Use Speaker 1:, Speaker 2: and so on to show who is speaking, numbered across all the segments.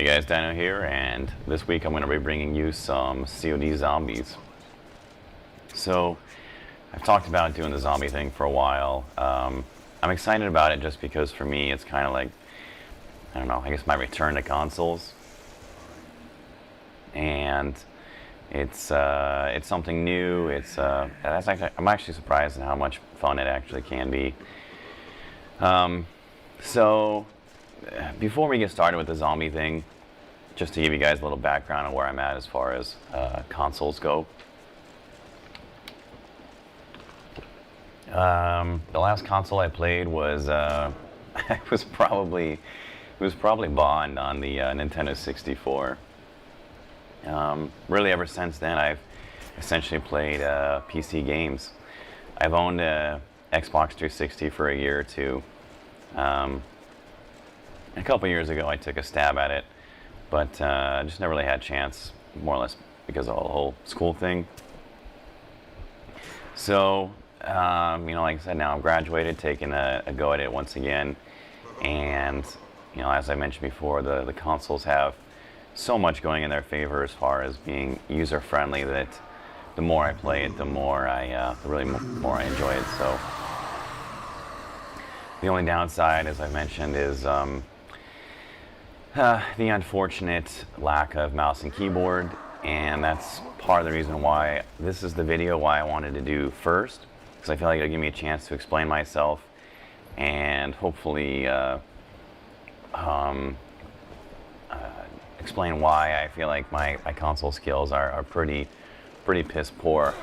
Speaker 1: Hey guys, Dino here, and this week I'm going to be bringing you some COD zombies. So, I've talked about doing the zombie thing for a while. I'm excited about it just because for me it's kind of like, I don't know, I guess my return to consoles. And it's something new. I'm actually surprised at how much fun it actually can be. So, before we get started with the zombie thing, just to give you guys a little background on where I'm at as far as consoles go. The last console I played was it was probably Bond on the Nintendo 64. Really, ever since then, I've essentially played PC games. I've owned a Xbox 360 for a year or two. A couple years ago, I took a stab at it, but just never really had a chance, more or less because of the whole school thing. So, like I said, now I'm graduated, taking a go at it once again, and as I mentioned before, the consoles have so much going in their favor as far as being user-friendly that the more I play it, the more I enjoy it. So, the only downside, as I mentioned, is the unfortunate lack of mouse and keyboard, and that's part of the reason why this is the video why I wanted to do first, because I feel like it'll give me a chance to explain myself and hopefully explain why I feel like my console skills are pretty piss poor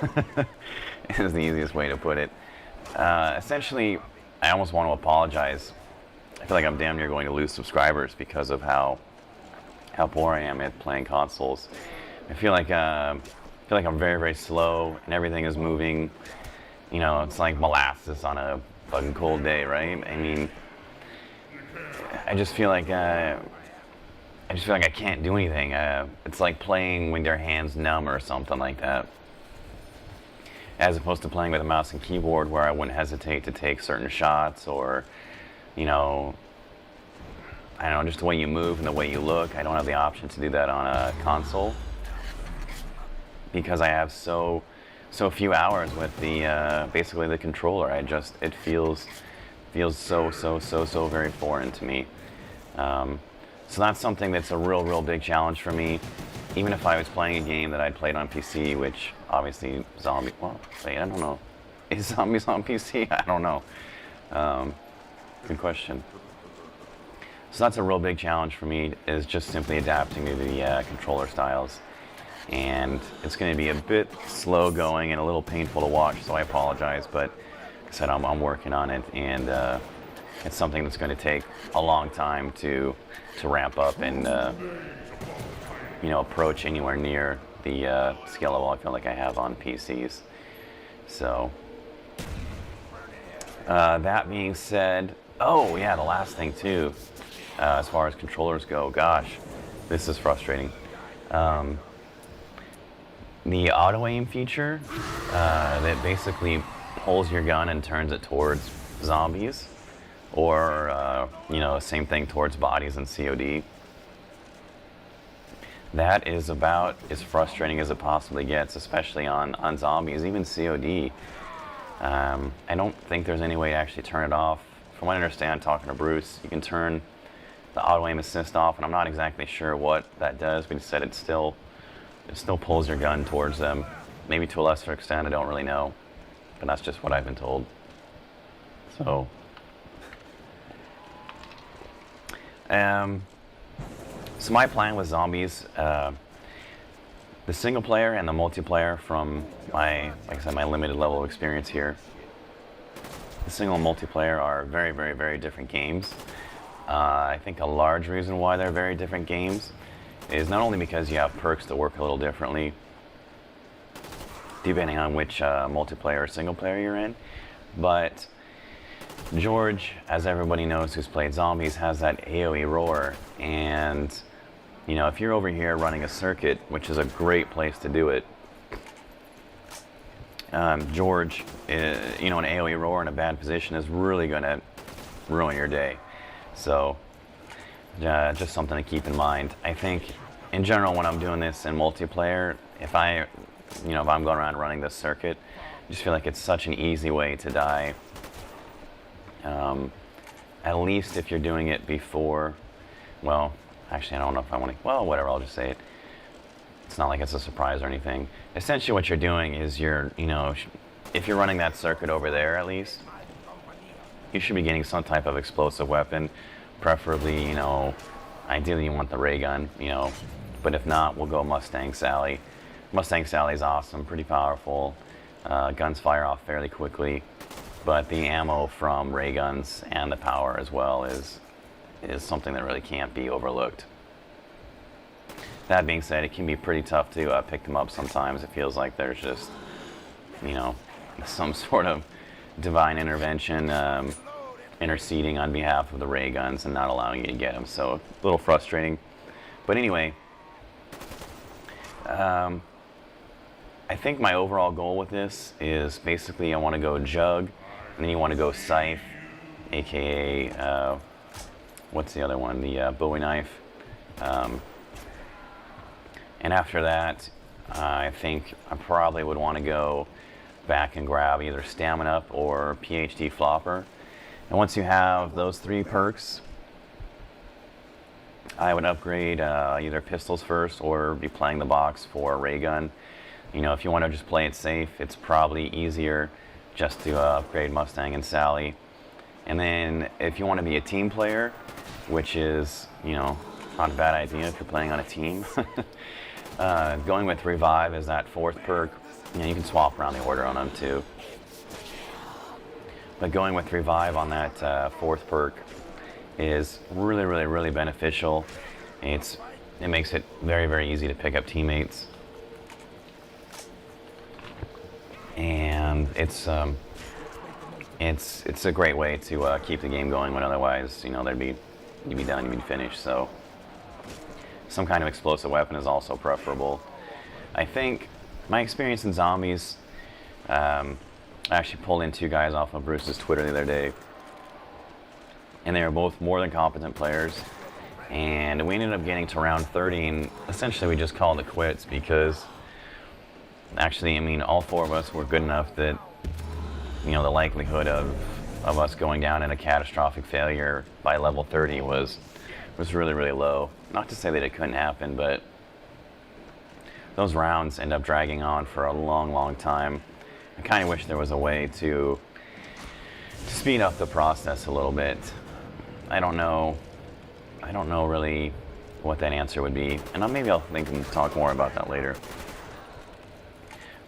Speaker 1: is the easiest way to put it. Essentially, I almost want to apologize. I feel like I'm damn near going to lose subscribers because of how poor I am at playing consoles. I feel like I'm very, very slow and everything is moving. It's like molasses on a fucking cold day, right? I mean, I just feel like I can't do anything. It's like playing when your hand's numb or something like that, as opposed to playing with a mouse and keyboard where I wouldn't hesitate to take certain shots, or I don't know, just the way you move and the way you look. I don't have the option to do that on a console because I have so few hours with the basically the controller. It feels so very foreign to me. So that's something that's a real big challenge for me. Even if I was playing a game that I'd played on PC, which obviously I don't know. Is Zombies on PC? I don't know. Good question. So that's a real big challenge for me, is just simply adapting to the controller styles. And it's going to be a bit slow going and a little painful to watch, so I apologize. But like I said, I'm working on it, and it's something that's going to take a long time to ramp up and approach anywhere near the skill level I feel like I have on PCs. So that being said, oh yeah, the last thing too, as far as controllers go, gosh, this is frustrating. The auto aim feature that basically pulls your gun and turns it towards zombies, or same thing towards bodies in COD. That is about as frustrating as it possibly gets, especially on zombies, even COD. I don't think there's any way to actually turn it off. From what I understand, talking to Bruce, you can turn the auto aim assist off, and I'm not exactly sure what that does, but he said it still pulls your gun towards them. Maybe to a lesser extent, I don't really know, but that's just what I've been told. So, so my plan with zombies, the single player and the multiplayer, from my limited level of experience here, the single and multiplayer are very different games. I think a large reason why they're very different games is not only because you have perks that work a little differently depending on which multiplayer or single player you're in, but George, as everybody knows who's played zombies, has that AoE roar, and if you're over here running a circuit, which is a great place to do it, George, an AoE roar in a bad position is really going to ruin your day. So just something to keep in mind. I think, in general, when I'm doing this in multiplayer, if I'm going around running this circuit, I just feel like it's such an easy way to die. At least if you're doing it before, well, actually I don't know if I want to, well, whatever, I'll just say it. It's not like it's a surprise or anything. Essentially what you're doing is if you're running that circuit over there at least, you should be getting some type of explosive weapon, preferably, ideally you want the ray gun, but if not, we'll go Mustang Sally. Mustang Sally is awesome, pretty powerful. Guns fire off fairly quickly, but the ammo from ray guns and the power as well is something that really can't be overlooked. That being said, it can be pretty tough to pick them up sometimes. It feels like there's just, some sort of divine intervention interceding on behalf of the ray guns and not allowing you to get them. So a little frustrating. But anyway, I think my overall goal with this is basically I want to go Jug, and then you want to go Scythe, aka, what's the other one? The Bowie Knife. And after that, I think I probably would want to go back and grab either Stamina Up or PhD Flopper. And once you have those 3 perks, I would upgrade either pistols first or be playing the box for ray gun. If you want to just play it safe, it's probably easier just to upgrade Mustang and Sally. And then if you want to be a team player, which is, not a bad idea if you're playing on a team, going with Revive as that 4th perk. You can swap around the order on them too. But going with Revive on that 4th perk is really, really, really beneficial. It makes it very, very easy to pick up teammates. And it's a great way to keep the game going when otherwise, you'd be done, you'd be finished. So some kind of explosive weapon is also preferable. I think my experience in zombies, I actually pulled in 2 guys off of Bruce's Twitter the other day, and they were both more than competent players. And we ended up getting to round 30, and essentially we just called it quits because actually, all 4 of us were good enough that, the likelihood of us going down in a catastrophic failure by level 30 was really, really low. Not to say that it couldn't happen, but those rounds end up dragging on for a long, long time. I kind of wish there was a way to speed up the process a little bit. I don't know really what that answer would be, and maybe I'll think and talk more about that later.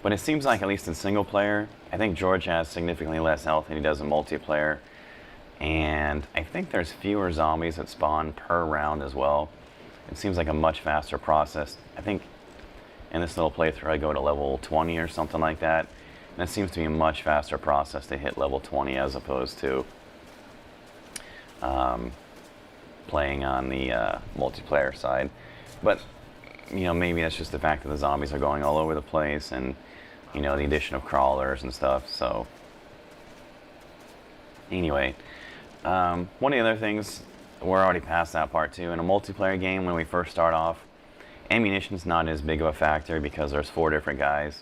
Speaker 1: But it seems like, at least in single player, I think George has significantly less health than he does in multiplayer. And I think there's fewer zombies that spawn per round as well. It seems like a much faster process. I think in this little playthrough I go to level 20 or something like that. And it seems to be a much faster process to hit level 20 as opposed to playing on the multiplayer side. But, maybe that's just the fact that the zombies are going all over the place and, the addition of crawlers and stuff. So, anyway, one of the other things, we're already past that part too. In a multiplayer game, when we first start off, ammunition's not as big of a factor because there's 4 different guys.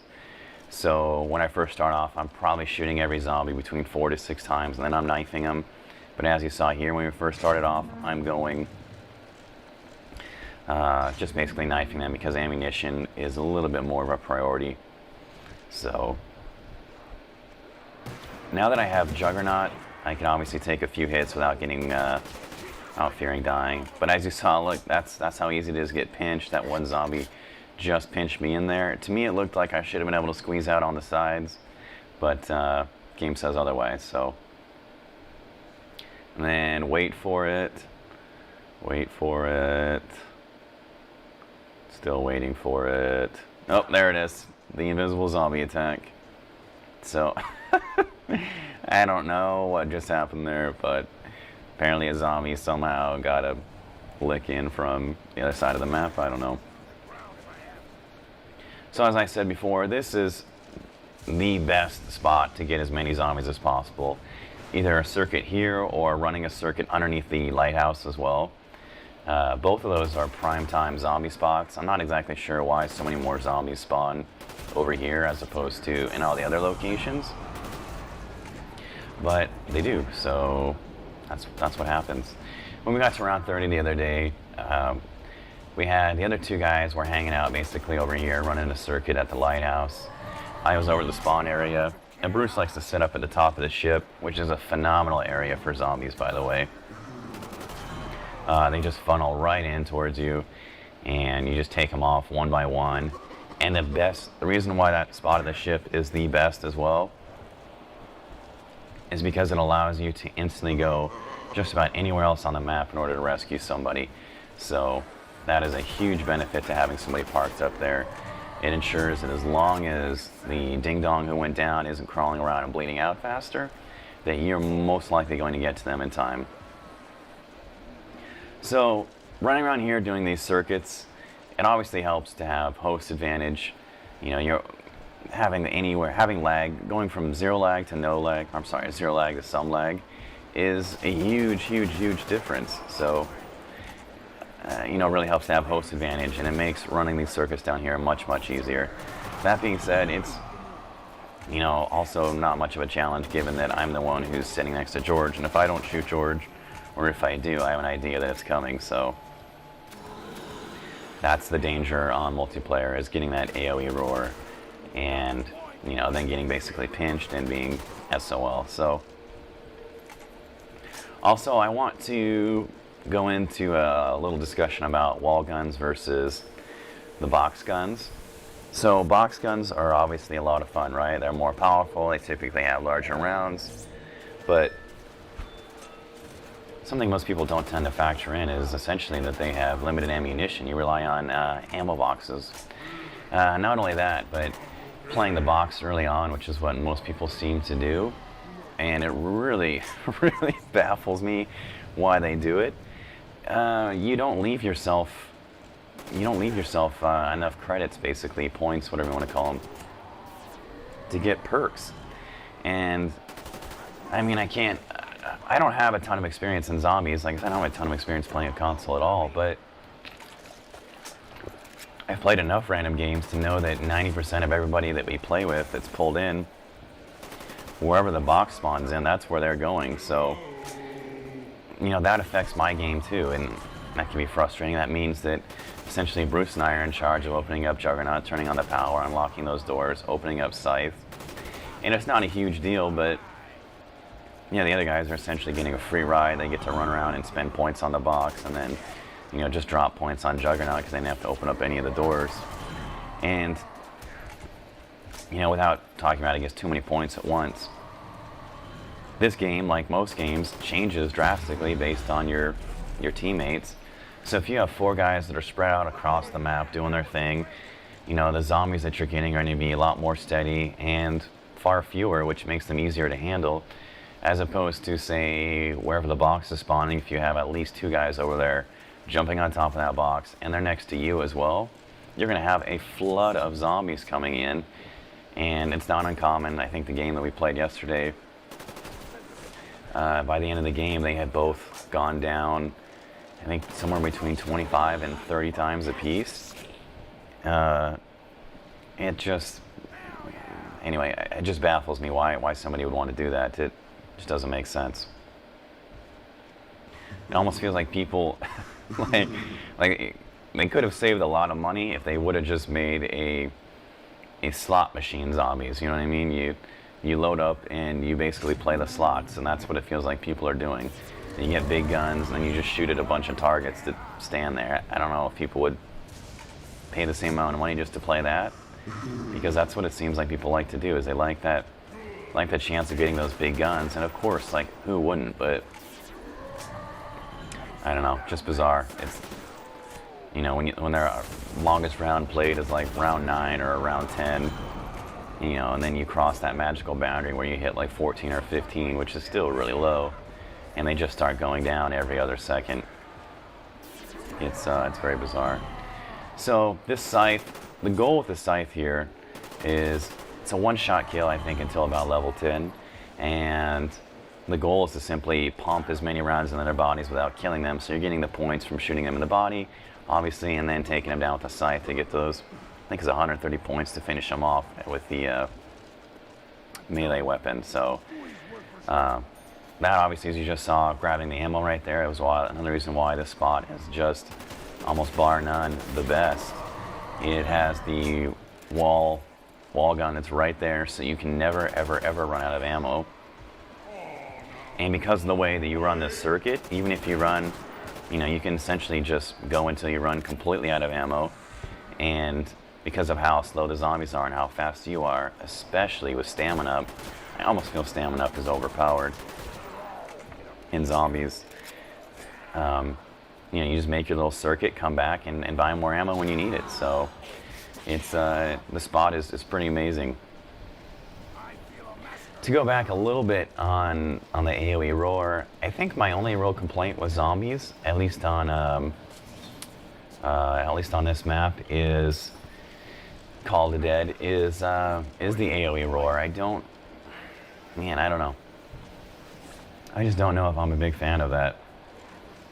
Speaker 1: So when I first start off, I'm probably shooting every zombie between 4 to 6 times, and then I'm knifing them. But as you saw here, when we first started off, I'm going just basically knifing them because ammunition is a little bit more of a priority. So now that I have Juggernaut, I can obviously take a few hits without getting without fearing dying. But as you saw, look, that's how easy it is to get pinched. That one zombie just pinched me in there. To me, it looked like I should have been able to squeeze out on the sides, but game says otherwise. So, and then wait for it. Still waiting for it. Oh, there it is. The invisible zombie attack. So, I don't know what just happened there, but apparently a zombie somehow got a lick in from the other side of the map. I don't know. So as I said before, this is the best spot to get as many zombies as possible. Either a circuit here or running a circuit underneath the lighthouse as well. Both of those are prime-time zombie spots. I'm not exactly sure why so many more zombies spawn over here as opposed to in all the other locations, but they do, so that's what happens. When we got to round 30 the other day, we had the other two guys were hanging out basically over here, running a circuit at the lighthouse. I was over the spawn area, and Bruce likes to sit up at the top of the ship, which is a phenomenal area for zombies, by the way. They just funnel right in towards you, and you just take them off one by one. And the reason why that spot of the ship is the best as well is because it allows you to instantly go just about anywhere else on the map in order to rescue somebody. So that is a huge benefit to having somebody parked up there. It ensures that as long as the ding-dong who went down isn't crawling around and bleeding out faster, that you're most likely going to get to them in time. So running around here doing these circuits, it obviously helps to have host advantage. You know, you're having lag, going from zero lag to no lag, I'm sorry, zero lag to some lag is a huge difference. So, you know, really helps to have host advantage, and it makes running these circuits down here much easier. That being said, it's, you know, also not much of a challenge given that I'm the one who's sitting next to George, and if I don't shoot George, or if I do, I have an idea that it's coming, so that's the danger on multiplayer, is getting that AoE roar and, you know, then getting basically pinched and being SOL. So also I want to go into a little discussion about wall guns versus the box guns. So box guns are obviously a lot of fun, right? They're more powerful, they typically have larger rounds, but something most people don't tend to factor in is essentially that they have limited ammunition. You rely on ammo boxes. Not only that, but playing the box early on, which is what most people seem to do, and it really baffles me why they do it. You don't leave yourself enough credits, basically points, whatever you want to call them, to get perks. And I mean, I don't have a ton of experience in zombies. Like I said, I don't have a ton of experience playing a console at all, but I've played enough random games to know that 90% of everybody that we play with that's pulled in, wherever the box spawns in, that's where they're going. So, you know, that affects my game too, and that can be frustrating. That means that essentially Bruce and I are in charge of opening up Juggernaut, turning on the power, unlocking those doors, opening up Scythe. And it's not a huge deal, but yeah, the other guys are essentially getting a free ride. They get to run around and spend points on the box, and then, you know, just drop points on Juggernaut because they didn't have to open up any of the doors. And, you know, without talking about, I guess, too many points at once, this game, like most games, changes drastically based on your teammates. So if you have 4 guys that are spread out across the map doing their thing, you know, the zombies that you're getting are going to be a lot more steady and far fewer, which makes them easier to handle, as opposed to, say, wherever the box is spawning. If you have at least 2 guys over there jumping on top of that box and they're next to you as well, you're going to have a flood of zombies coming in. And it's not uncommon. I think the game that we played yesterday, by the end of the game, they had both gone down, I think, somewhere between 25 and 30 times a piece. It just baffles me why somebody would want to do that. It just doesn't make sense. It almost feels like people, like they could have saved a lot of money if they would have just made a slot machine zombies. You know what I mean? You load up and you basically play the slots, and that's what it feels like people are doing. And you get big guns, and then you just shoot at a bunch of targets that stand there. I don't know if people would pay the same amount of money just to play that, because that's what it seems like people like to do. Is they like that chance of getting those big guns, and of course, like, who wouldn't? But I don't know, just bizarre. It's, you know, when their longest round played is like round 9 or round 10, you know, and then you cross that magical boundary where you hit like 14 or 15, which is still really low, and they just start going down every other second. It's very bizarre. So this Scythe, the goal with the Scythe here is it's a one-shot kill, I think, until about level 10, and the goal is to simply pump as many rounds into their bodies without killing them. So you're getting the points from shooting them in the body, obviously, and then taking them down with a scythe to get those. I think it's 130 points to finish them off with the melee weapon. So that obviously, as you just saw, grabbing the ammo right there, it was another reason why this spot is just almost bar none the best. It has the wall gun that's right there, so you can never ever ever run out of ammo. And because of the way that you run this circuit, even if you run, you can essentially just go until you run completely out of ammo. And because of how slow the zombies are and how fast you are, especially with stamina up, I almost feel stamina up is overpowered in zombies. You just make your little circuit, come back, and buy more ammo when you need it. So it's the spot is pretty amazing. To go back a little bit on the AoE roar, I think my only real complaint with zombies, at least on this map, is Call of the Dead, is the AoE roar. I don't know. I just don't know if I'm a big fan of that.